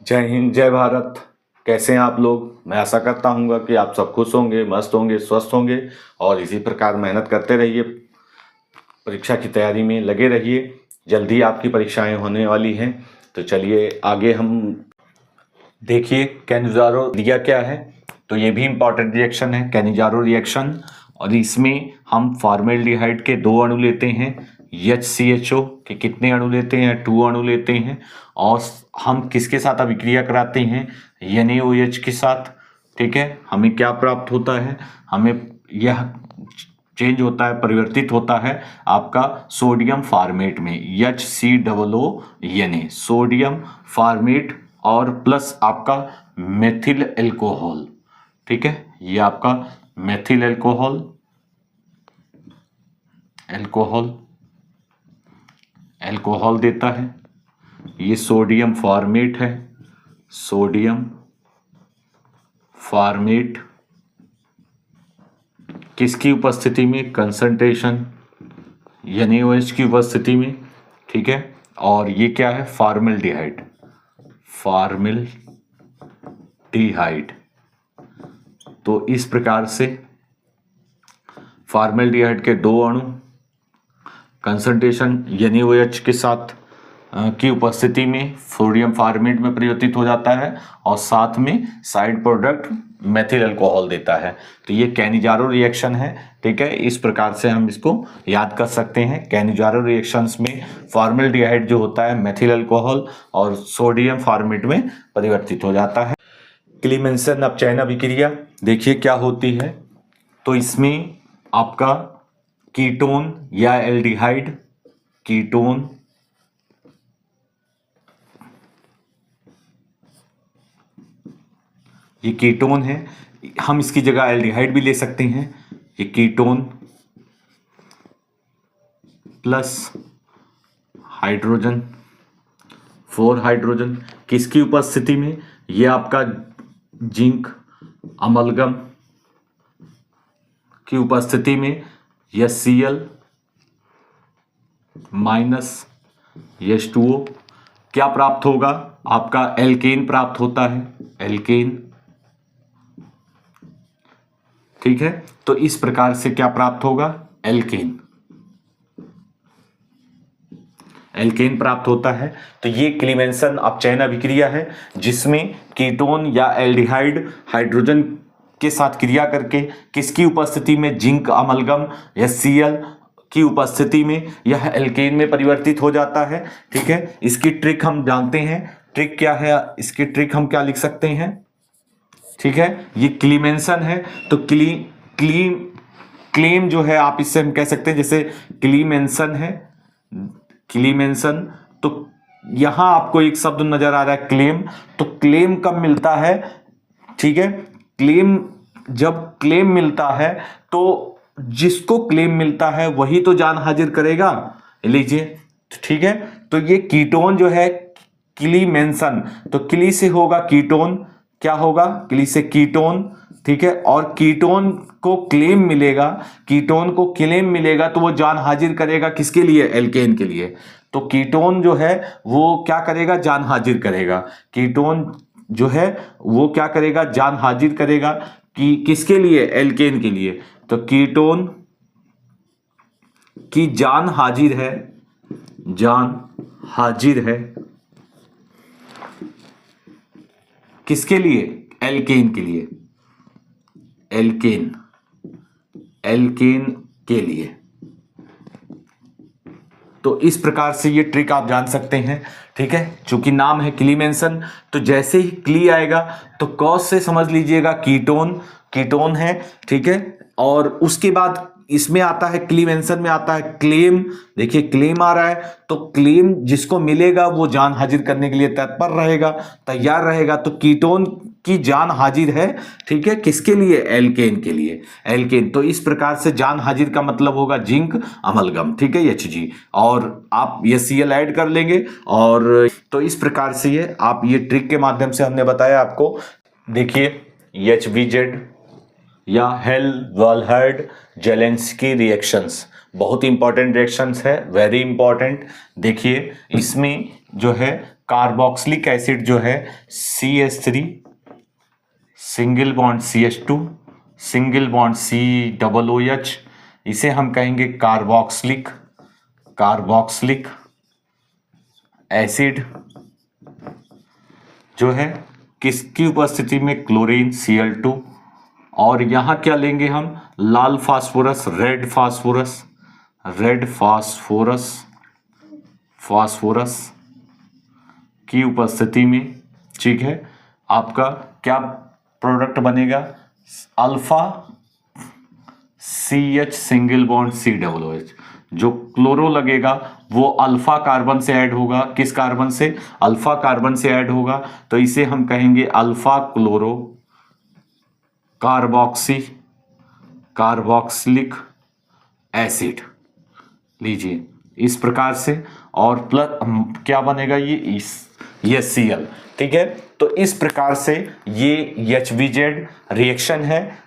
जय हिंद, जय भारत। कैसे हैं आप लोग? मैं आशा करता हूँ कि आप सब खुश होंगे, मस्त होंगे, स्वस्थ होंगे और इसी प्रकार मेहनत करते रहिए। परीक्षा की तैयारी में लगे रहिए। जल्दी आपकी परीक्षाएं होने वाली हैं। तो चलिए आगे हम देखिए कैनिजारो रिया क्या है। तो ये भी इंपॉर्टेंट रिएक्शन है, कैनिजारो रिएक्शन। और इसमें हम फॉर्मेल्डिहाइड के 2 अणु लेते हैं, HCHO के कितने अणु लेते हैं? 2 अणु लेते हैं। और हम किसके साथ अभिक्रिया कराते हैं? NaOH के साथ। ठीक है, हमें क्या प्राप्त होता है? हमें यह चेंज होता है, परिवर्तित होता है आपका सोडियम फॉर्मेट में, HCOO, सोडियम फॉर्मेट और प्लस आपका मेथिल एल्कोहल। ठीक है, ये आपका मेथिल एल्कोहल एल्कोहल देता है। ये सोडियम फॉर्मेट है, सोडियम फॉर्मेट किसकी उपस्थिति में? कंसंट्रेशन NaOH की उपस्थिति में। ठीक है, और ये क्या है? फॉर्मेल्डिहाइड तो इस प्रकार से फॉर्मेल्डिहाइड के 2 अणु कंसंट्रेशन NaOH के साथ की उपस्थिति में सोडियम फॉर्मेट में परिवर्तित हो जाता है और साथ में साइड प्रोडक्ट मेथिल अल्कोहल देता है। तो ये कैनिजारो रिएक्शन है। ठीक है, इस प्रकार से हम इसको याद कर सकते हैं। कैनिजारो रिएक्शंस में फॉर्मेल्डिहाइड जो होता है मेथिल अल्कोहल और सोडियम फॉर्मेट में परिवर्तित हो जाता है। क्लीमेंसन अपचयन अभिक्रिया देखिए क्या होती है। तो इसमें आपका कीटोन या एल्डिहाइड, कीटोन ये कीटोन है, हम इसकी जगह एल्डिहाइड भी ले सकते हैं। ये कीटोन प्लस हाइड्रोजन, 4 हाइड्रोजन किसकी उपस्थिति में? ये आपका जिंक अमलगम की उपस्थिति में HCl माइनस H2O। क्या प्राप्त होगा? आपका एल्केन प्राप्त होता है, एल्केन। ठीक है, तो इस प्रकार से क्या प्राप्त होगा? एल्केन प्राप्त होता है। तो ये क्लीमेंसन अपचयन अभिक्रिया है जिसमें कीटोन या एल्डिहाइड हाइड्रोजन के साथ क्रिया करके किसकी उपस्थिति में? जिंक अमलगम HCl की उपस्थिति में यह एल्केन में परिवर्तित हो जाता है। ठीक है, इसकी ट्रिक हम जानते हैं। ट्रिक क्या है? इसकी ट्रिक हम क्या लिख सकते हैं? ठीक है, ये क्लीमेंसन है तो क्लेम जो है आप इससे हम कह सकते हैं जैसे क्लीमेंसन है, क्लीमेंसन। तो यहां आपको एक शब्द नजर आ रहा है क्लेम। तो क्लेम कब मिलता है? ठीक है, क्लेम जब क्लेम मिलता है तो जिसको क्लेम मिलता है वही तो जान हाजिर करेगा। लीजिए, ठीक है, तो ये कीटोन जो है क्लीमेंसन, तो क्ली से होगा कीटोन, क्या होगा? क्ली से कीटोन। ठीक है, और कीटोन को क्लेम मिलेगा, कीटोन को क्लेम मिलेगा तो वो जान हाजिर करेगा किसके लिए? एल्केन के लिए। तो कीटोन जो है वो क्या करेगा? जान हाजिर करेगा। कीटोन जो है वो क्या करेगा? जान हाजिर करेगा कि किसके लिए? एल्केन के लिए। तो कीटोन की जान हाजिर है, जान हाजिर है किसके लिए? एल्केन के लिए, एल्केन के लिए। तो इस प्रकार से ये ट्रिक आप जान सकते हैं। ठीक है, चूंकि नाम है क्लीमेंसन तो जैसे ही क्ली आएगा तो कॉस से समझ लीजिएगा कीटोन है। ठीक है, और उसके बाद इसमें आता है क्लीमेंसन में आता है क्लेम। देखिए क्लेम आ रहा है तो क्लेम जिसको मिलेगा वो जान हाजिर करने के लिए तत्पर रहेगा, तैयार रहेगा। तो कीटोन की जान हाजिर है। ठीक है, किसके लिए? एल्केन के लिए, एल्केन। तो इस प्रकार से जान हाजिर का मतलब होगा जिंक अमलगम। ठीक है, Hg, और आप HCl ऐड कर लेंगे। और तो इस प्रकार से ये आप ये ट्रिक के माध्यम से हमने बताया आपको। देखिए HVZ या हेल-वॉलहर्ड जेलेंस्की रिएक्शंस बहुत इंपॉर्टेंट रिएक्शंस है, वेरी इंपॉर्टेंट। देखिए इसमें जो है कार्बोक्सिलिक एसिड जो है CH3 single bond CH2 single bond COOH, इसे हम कहेंगे कार्बोक्सिलिक एसिड जो है किसकी उपस्थिति में, क्लोरीन Cl2। और यहां क्या लेंगे हम, लाल फास्फोरस, रेड फास्फोरस की उपस्थिति में, ठीक है। आपका क्या प्रोडक्ट बनेगा, alpha CH single bond COOH। जो क्लोरो लगेगा वो अल्फा कार्बन से ऐड होगा, किस कार्बन से, अल्फा कार्बन से ऐड होगा, तो इसे हम कहेंगे अल्फा क्लोरो कार्बोक्सिलिक एसिड। लीजिए इस प्रकार से, और प्लस क्या बनेगा ये Cl, ठीक है। तो इस प्रकार से ये HBZ रिएक्शन है